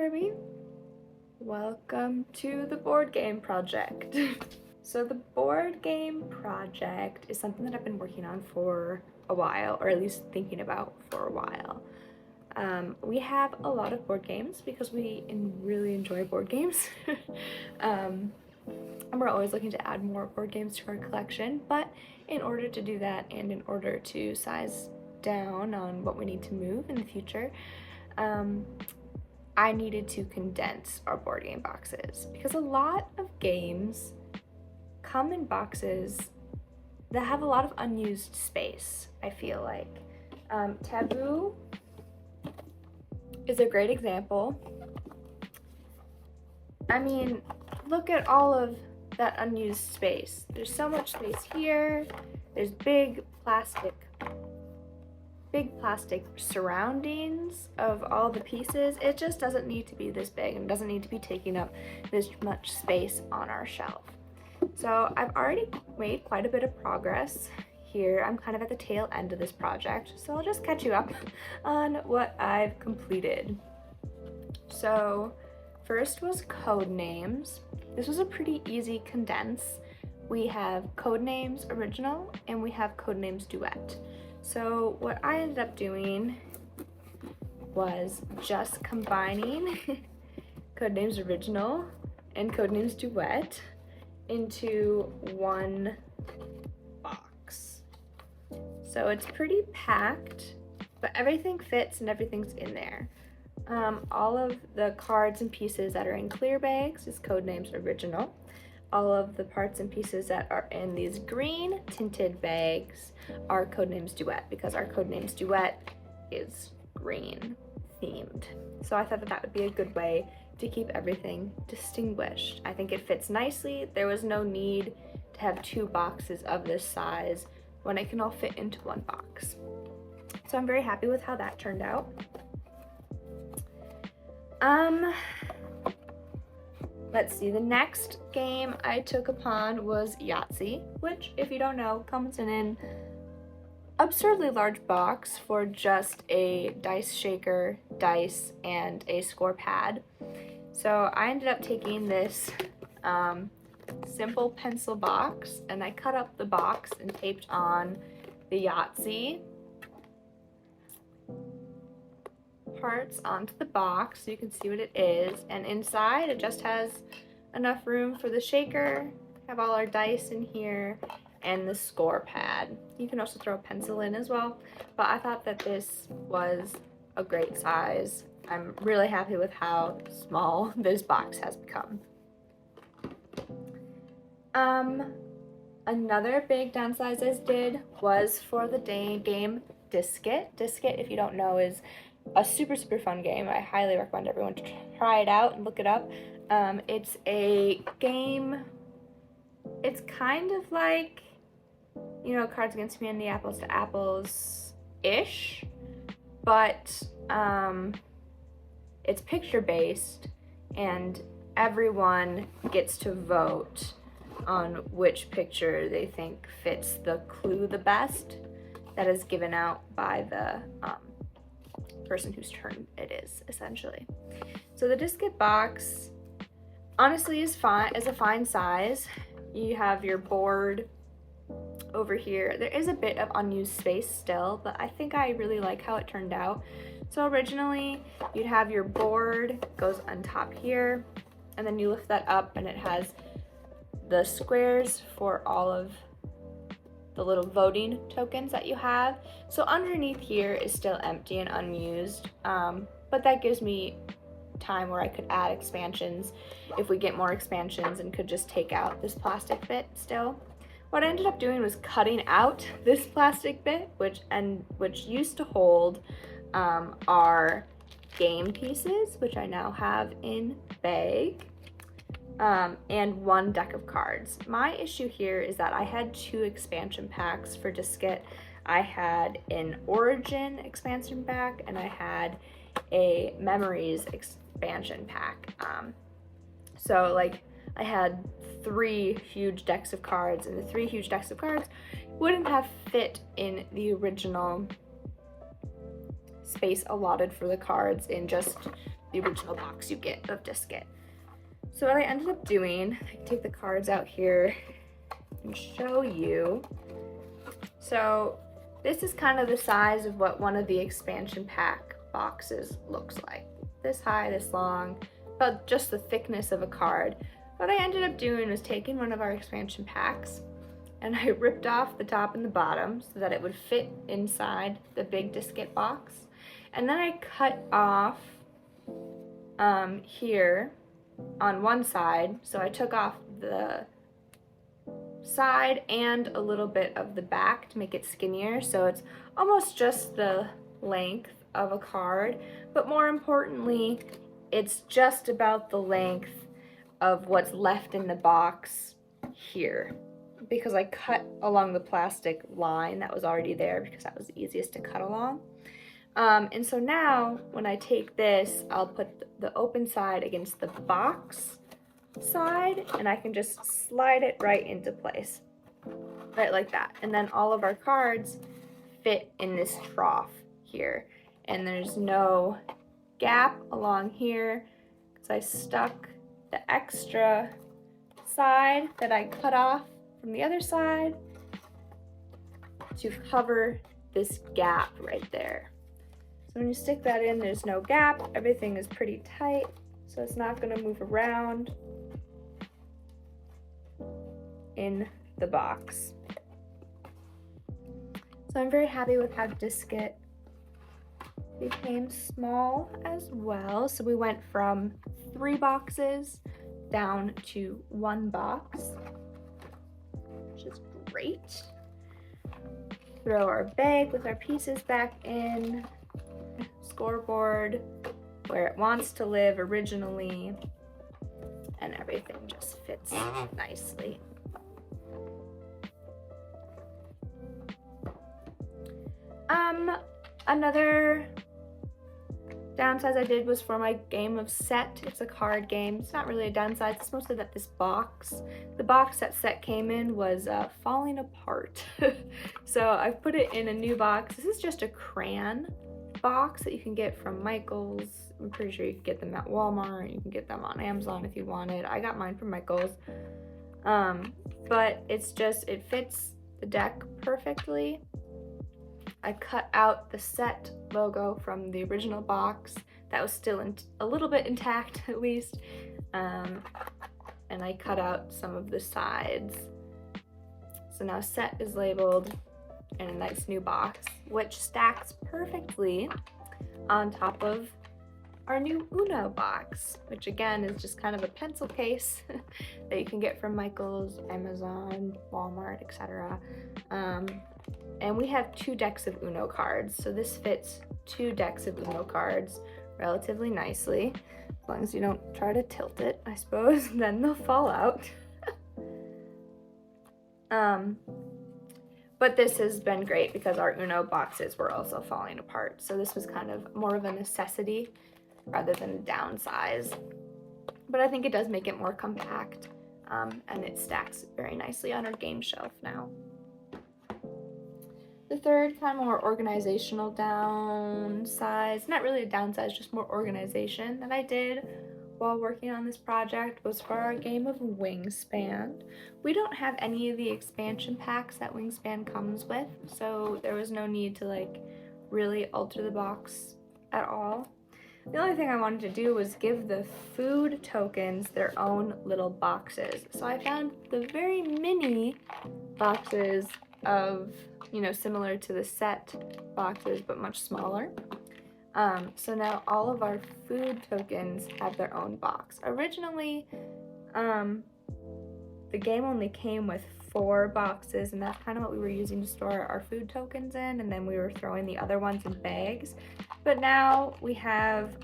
Barbie. Welcome to the board game project. So the board game project is something that I've been working on for a while, or at least thinking about for a while. We have a lot of board games because we really enjoy board games. And we're always looking to add more board games to our collection, but in order to do that and in order to size down on what we need to move in the future, I needed to condense our board game boxes because a lot of games come in boxes that have a lot of unused space, I feel like. Taboo is a great example. I mean, look at all of that unused space. There's so much space here. There's big plastic surroundings of all the pieces. It just doesn't need to be this big and doesn't need to be taking up this much space on our shelf. So I've already made quite a bit of progress here. I'm kind of at the tail end of this project, so I'll just catch you up on what I've completed. So first was code names. This was a pretty easy condense. We have Codenames Original and we have Codenames Duet. So what I ended up doing was just combining Codenames Original and Codenames Duet into one box. So it's pretty packed, but everything fits and everything's in there. All of the cards and pieces that are in clear bags is Codenames Original. All of the parts and pieces that are in these green tinted bags are Codenames Duet because our Codenames Duet is green themed. So I thought that that would be a good way to keep everything distinguished. I think it fits nicely. There was no need to have two boxes of this size when it can all fit into one box. So I'm very happy with how that turned out. Let's see, the next game I took upon was Yahtzee, which, if you don't know, comes in an absurdly large box for just a dice shaker, dice, and a score pad. So I ended up taking this simple pencil box and I cut up the box and taped on the Yahtzee parts onto the box so you can see what it is, and inside it just has enough room for the shaker, have all our dice in here, and the score pad. You can also throw a pencil in as well, but I thought that this was a great size. I'm really happy with how small this box has become. Another big downsize I did was for the game Disket. Disket, if you don't know, is a super fun game. I highly recommend everyone to try it out and look it up. It's a game, it's kind of like, you know, Cards Against Humanity, Apples to Apples-ish, but it's picture-based and everyone gets to vote on which picture they think fits the clue the best that is given out by the person whose turn it is, essentially. So the Disket box honestly is a fine size. You have your board over here. There is a bit of unused space still, but I think I really like how it turned out. So originally you'd have your board goes on top here, and then you lift that up and it has the squares for all of the little voting tokens that you have. So underneath here is still empty and unused, but that gives me time where I could add expansions if we get more expansions and could just take out this plastic bit still. What I ended up doing was cutting out this plastic bit, which used to hold our game pieces, which I now have in bag, and one deck of cards. My issue here is that I had two expansion packs for Disket. I had an Origin expansion pack and I had a Memories expansion pack. So like I had 3 huge decks of cards, and the 3 huge decks of cards wouldn't have fit in the original space allotted for the cards in just the original box you get of Disc-It. So what I ended up doing, I can take the cards out here and show you. So this is kind of the size of what one of the expansion pack boxes looks like. This high, this long, about just the thickness of a card. What I ended up doing was taking one of our expansion packs and I ripped off the top and the bottom so that it would fit inside the big Disc-It box. And then I cut off here on one side, so I took off the side and a little bit of the back to make it skinnier, so it's almost just the length of a card, but more importantly, it's just about the length of what's left in the box here, because I cut along the plastic line that was already there because that was the easiest to cut along. And so now when I take this, I'll put the open side against the box side and I can just slide it right into place, right like that. And then all of our cards fit in this trough here. And there's no gap along here because I stuck the extra side that I cut off from the other side to cover this gap right there. So when you stick that in, there's no gap, everything is pretty tight, so it's not going to move around in the box. So I'm very happy with how Disc-It became small as well. So we went from 3 boxes down to 1 box, which is great. Throw our bag with our pieces back in. Scoreboard where it wants to live originally, and everything just fits nicely. Another downsize I did was for my game of Set. It's a card game. It's not really a downside, it's mostly that this box, the box that Set came in was falling apart. So I've put it in a new box. This is just a crayon box that you can get from Michael's. I'm pretty sure you can get them at Walmart. You can get them on Amazon if you wanted. I got mine from Michael's. But it's just, it fits the deck perfectly. I cut out the Set logo from the original box that was still a little bit intact at least. And I cut out some of the sides. So now Set is labeled in a nice new box, which stacks perfectly on top of our new Uno box, which again is just kind of a pencil case that you can get from Michael's, Amazon, Walmart, etc. And we have 2 decks of Uno cards, so this fits 2 decks of Uno cards relatively nicely, as long as you don't try to tilt it, I suppose, then they'll fall out. But this has been great because our Uno boxes were also falling apart. So this was kind of more of a necessity rather than a downsize. But I think it does make it more compact, and it stacks very nicely on our game shelf now. The third kind of more organizational downsize, not really a downsize, just more organization that I did while working on this project was for our game of Wingspan. We don't have any of the expansion packs that Wingspan comes with, so there was no need to like really alter the box at all. The only thing I wanted to do was give the food tokens their own little boxes. So I found the very mini boxes of, you know, similar to the Set boxes, but much smaller. So now all of our food tokens have their own box. Originally, the game only came with 4 boxes, and that's kind of what we were using to store our food tokens in, and then we were throwing the other ones in bags. But now we have,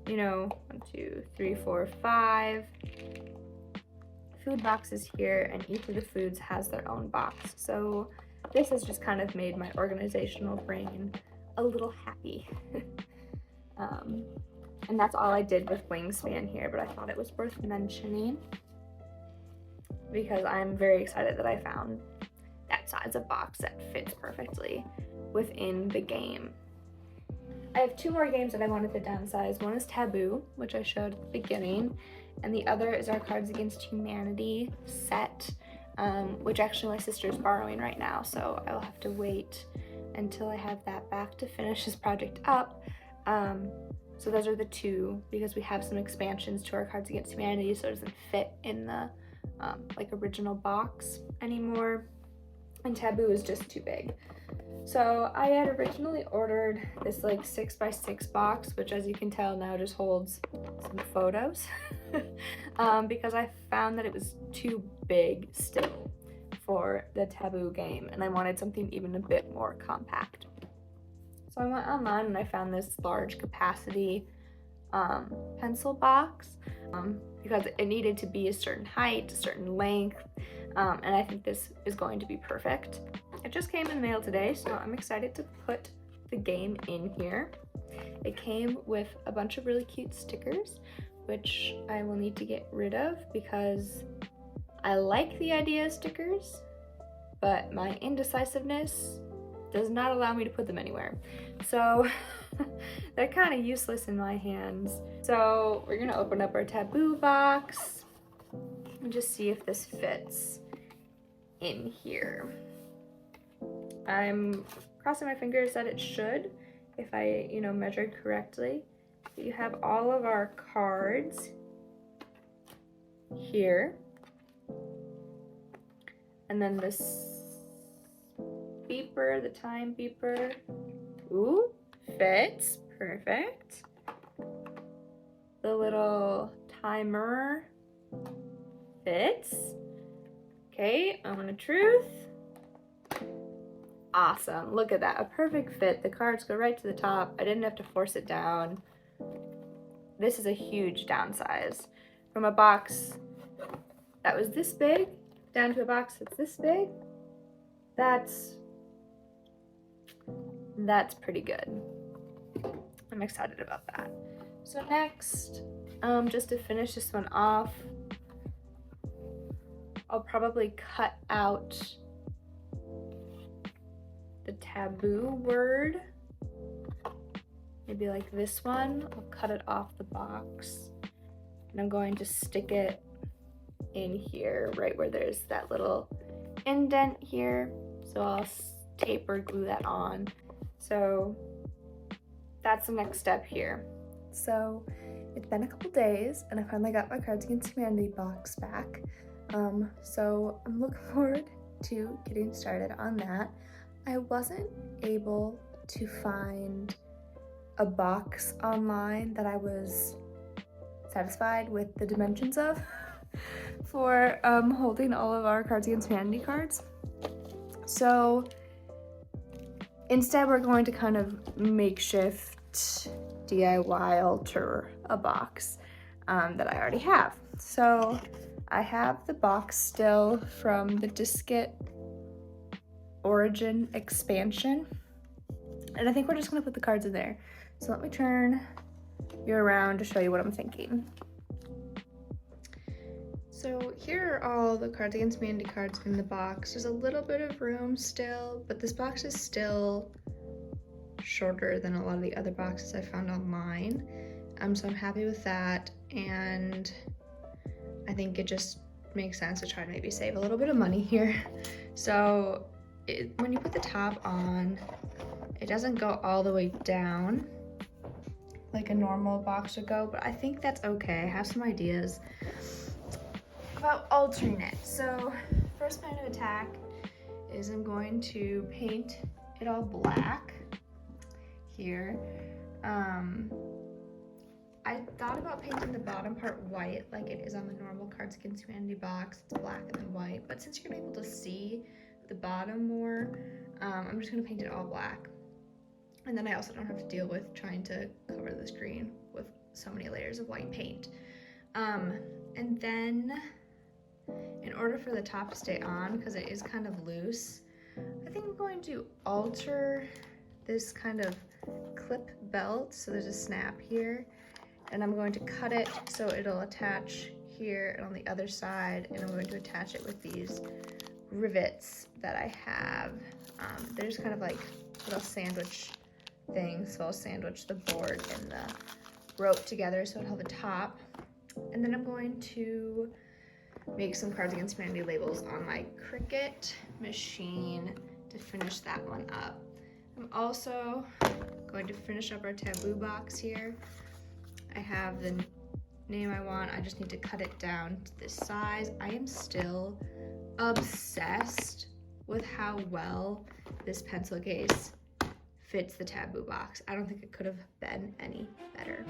you know, 1, 2, 3, 4, 5 food boxes here, and each of the foods has their own box. So this has just kind of made my organizational brain a little happy. And that's all I did with Wingspan here, but I thought it was worth mentioning because I'm very excited that I found that size of box that fits perfectly within the game. I have two more games that I wanted to downsize. One is Taboo, which I showed at the beginning, and the other is our Cards Against Humanity set, which actually my sister's borrowing right now, so I will have to wait until I have that back to finish this project up. So those are the two, because we have some expansions to our Cards Against Humanity, so it doesn't fit in the like original box anymore, and Taboo is just too big. So I had originally ordered this like 6x6 box, which as you can tell now just holds some photos, because I found that it was too big still for the Taboo game, and I wanted something even a bit more compact. So I went online and I found this large capacity pencil box, because it needed to be a certain height, a certain length, and I think this is going to be perfect. It just came in the mail today, so I'm excited to put the game in here. It came with a bunch of really cute stickers, which I will need to get rid of because I like the idea of stickers, but my indecisiveness does not allow me to put them anywhere. So they're kind of useless in my hands. So we're gonna open up our Taboo box and just see if this fits in here. I'm crossing my fingers that it should, if I, measured correctly. You have all of our cards here. And then this beeper, the time beeper. Ooh, fits, perfect. The little timer fits. Okay, moment of truth. Awesome, look at that, a perfect fit. The cards go right to the top. I didn't have to force it down. This is a huge downsize. From a box that was this big down to a box that's this big. That's pretty good. I'm excited about that. So next, just to finish this one off, I'll probably cut out the Taboo word, maybe like this one. I'll cut it off the box, and I'm going to stick it in here, right where there's that little indent here. So I'll tape or glue that on. So that's the next step here. So it's been a couple days, and I finally got my Cards Against Humanity box back. So I'm looking forward to getting started on that. I wasn't able to find a box online that I was satisfied with the dimensions of for holding all of our Cards Against Humanity cards. So instead we're going to kind of makeshift DIY alter a box that I already have. So I have the box still from the Diskette Origin expansion, and I think we're just gonna put the cards in there. So let me turn you around to show you what I'm thinking. So here are all the Cards Against Humanity cards in the box. There's a little bit of room still, but this box is still shorter than a lot of the other boxes I found online. So I'm happy with that, and I think it just makes sense to try to maybe save a little bit of money here. So when you put the top on, it doesn't go all the way down like a normal box would go, but I think that's okay. I have some ideas about altering it. So first plan of attack is I'm going to paint it all black here. I thought about painting the bottom part white like it is on the normal Cards Against Humanity box. It's black and then white, but since you're gonna be able to see the bottom more, I'm just gonna paint it all black. And then I also don't have to deal with trying to cover the screen with so many layers of white paint. And then in order for the top to stay on, because it is kind of loose, I think I'm going to alter this kind of clip belt. So there's a snap here, and I'm going to cut it so it'll attach here and on the other side, and I'm going to attach it with these rivets that I have. They're just kind of like little sandwich things thing, so I'll sandwich the board and the rope together so it'll have a top. And then I'm going to make some Cards Against Humanity labels on my Cricut machine to finish that one up. I'm also going to finish up our taboo box here. I have the name I want. I just need to cut it down to this size. I am still obsessed with how well this pencil case fits the taboo box. I don't think it could have been any better.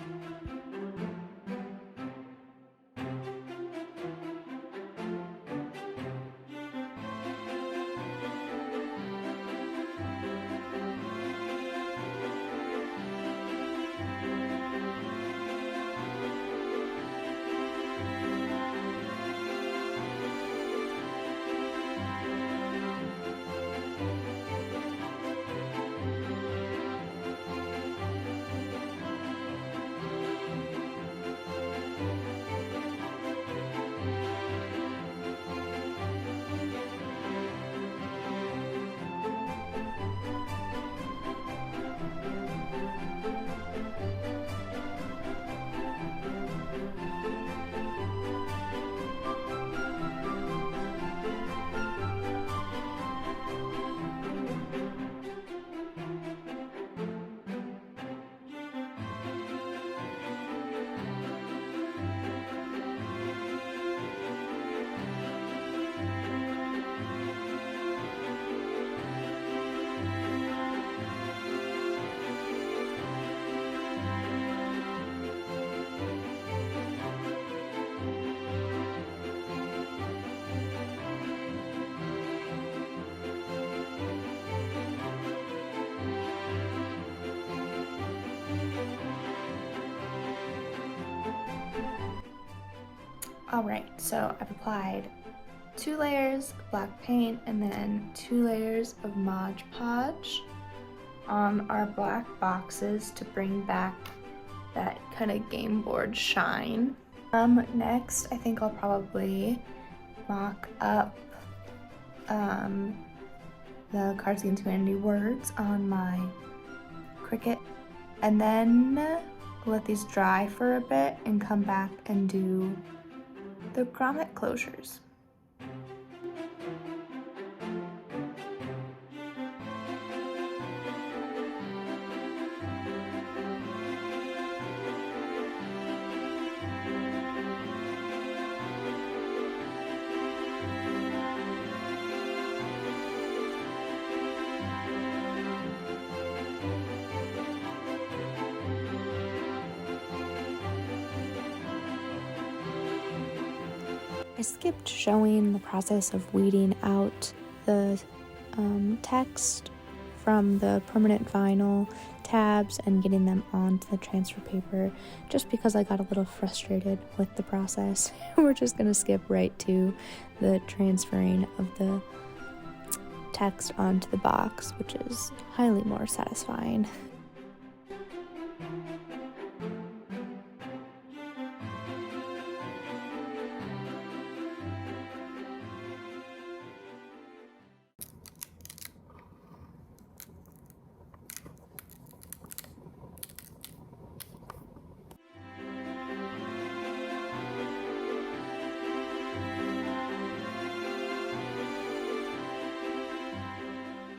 Alright, so I've applied 2 layers of black paint and then 2 layers of Mod Podge on our black boxes to bring back that kind of game board shine. Next, I think I'll probably mock up the Cards Against Humanity words on my Cricut, and then let these dry for a bit and come back and do the grommet closures. I skipped showing the process of weeding out the text from the permanent vinyl tabs and getting them onto the transfer paper just because I got a little frustrated with the process. We're just going to skip right to the transferring of the text onto the box, which is highly more satisfying.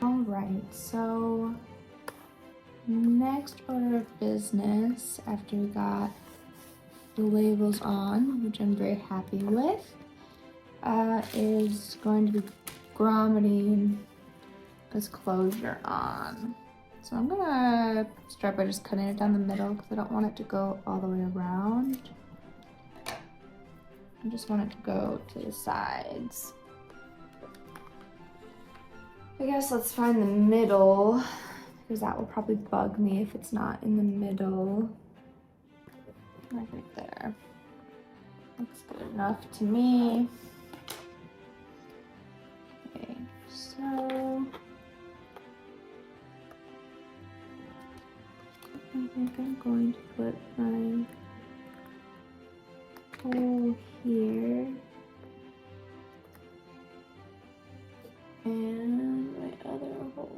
Alright, so next order of business after we got the labels on, which I'm very happy with, is going to be grommeting this closure on. So I'm gonna start by just cutting it down the middle because I don't want it to go all the way around. I just want it to go to the sides. I guess let's find the middle, because that will probably bug me if it's not in the middle. Right there. Looks good enough to me. Okay, so I think I'm going to put my hole here. And my other hole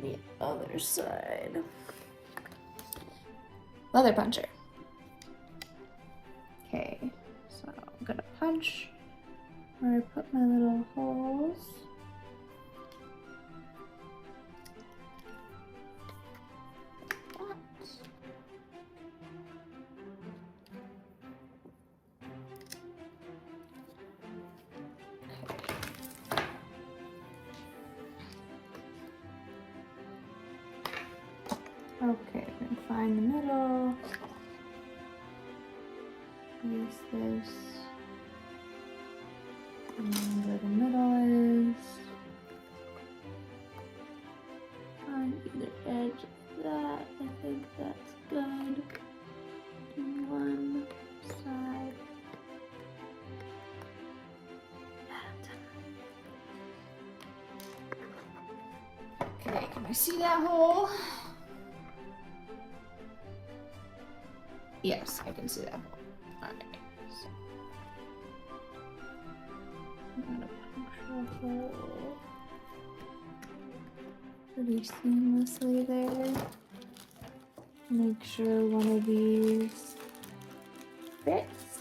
The other side. Leather puncher. Okay, so I'm gonna punch where I put my little holes. Okay, I'm gonna find the middle. Use this. And where the middle is. Find either edge of that. I think that's good. Do one side. Okay, can I see that hole? Yes, I can see that hole. Alright, so I'm gonna puncture a hole pretty seamlessly there. Make sure one of these fits.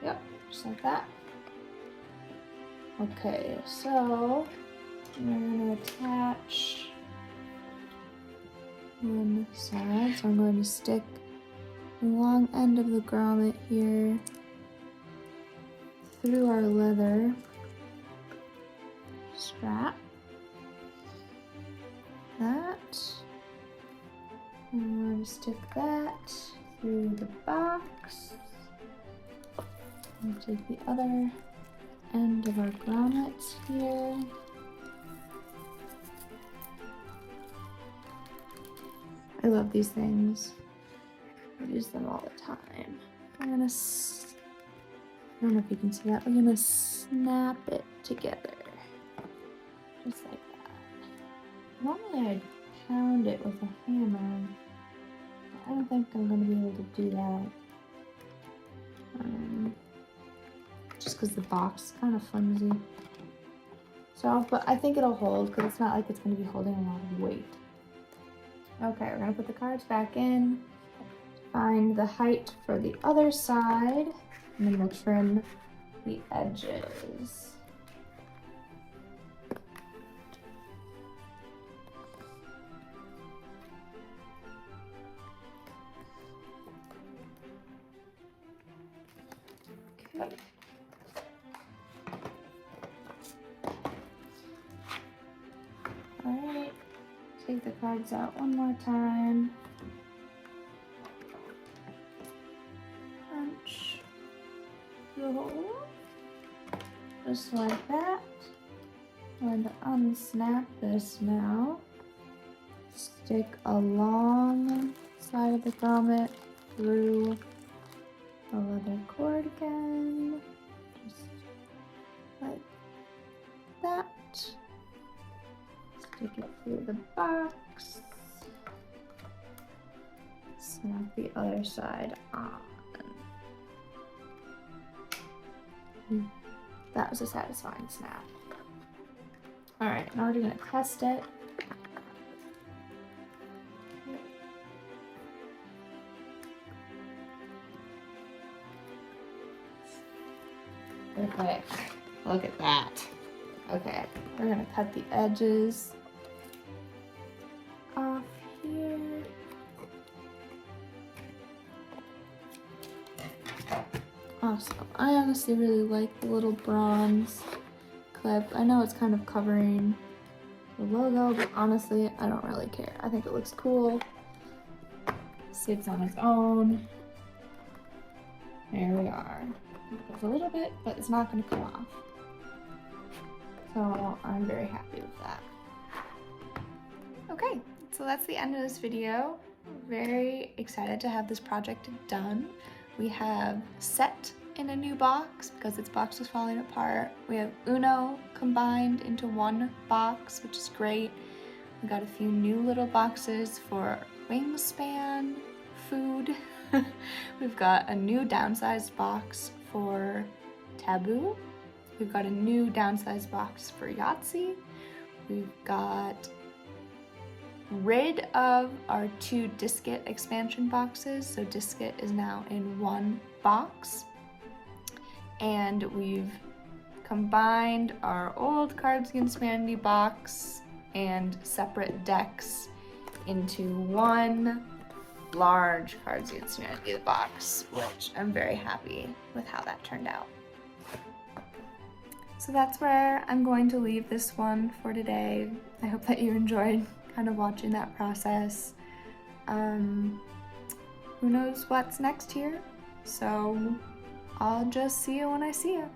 Yep, just like that. Okay, so we're gonna attach one side. So I'm going to stick the long end of the grommet here through our leather strap. That. And I'm going to stick that through the box. And take the other end of our grommets here. I love these things. I use them all the time. I don't know if you can see that. We're gonna snap it together. Just like that. Normally I'd pound it with a hammer. But I don't think I'm gonna be able to do that. Just because the box is kind of flimsy. So, but I think it'll hold because it's not like it's gonna be holding a lot of weight. Okay, we're gonna put the cards back in, find the height for the other side, and then we'll trim the edges. Okay. All right. Take the cards out one more time. Punch the hole. Just like that. I'm going to unsnap this now. Stick a long side of the grommet through the leather cord again. Just like that. Stick it through the box. Snap the other side on. That was a satisfying snap. Alright, now we're gonna test it. Perfect. Look at that. Okay, we're gonna cut the edges off here. Awesome. I honestly really like the little bronze clip. I know it's kind of covering the logo, but honestly, I don't really care. I think it looks cool. Sits on its own. There we are. It goes a little bit, but it's not going to come off. So I'm very happy with that. Okay, so that's the end of this video. Very excited to have this project done. We have set in a new box because its box was falling apart. We have Uno combined into one box, which is great. We got a few new little boxes for wingspan, food. We've got a new downsized box for Taboo. We've got a new downsized box for Yahtzee. We've got rid of our 2 Diskit expansion boxes, so Diskit is now in 1 box. And we've combined our old Cards Against Humanity box and separate decks into 1 large Cards Against Humanity box, which I'm very happy with how that turned out. So that's where I'm going to leave this one for today. I hope that you enjoyed kind of watching that process. Who knows what's next here? So I'll just see you when I see you.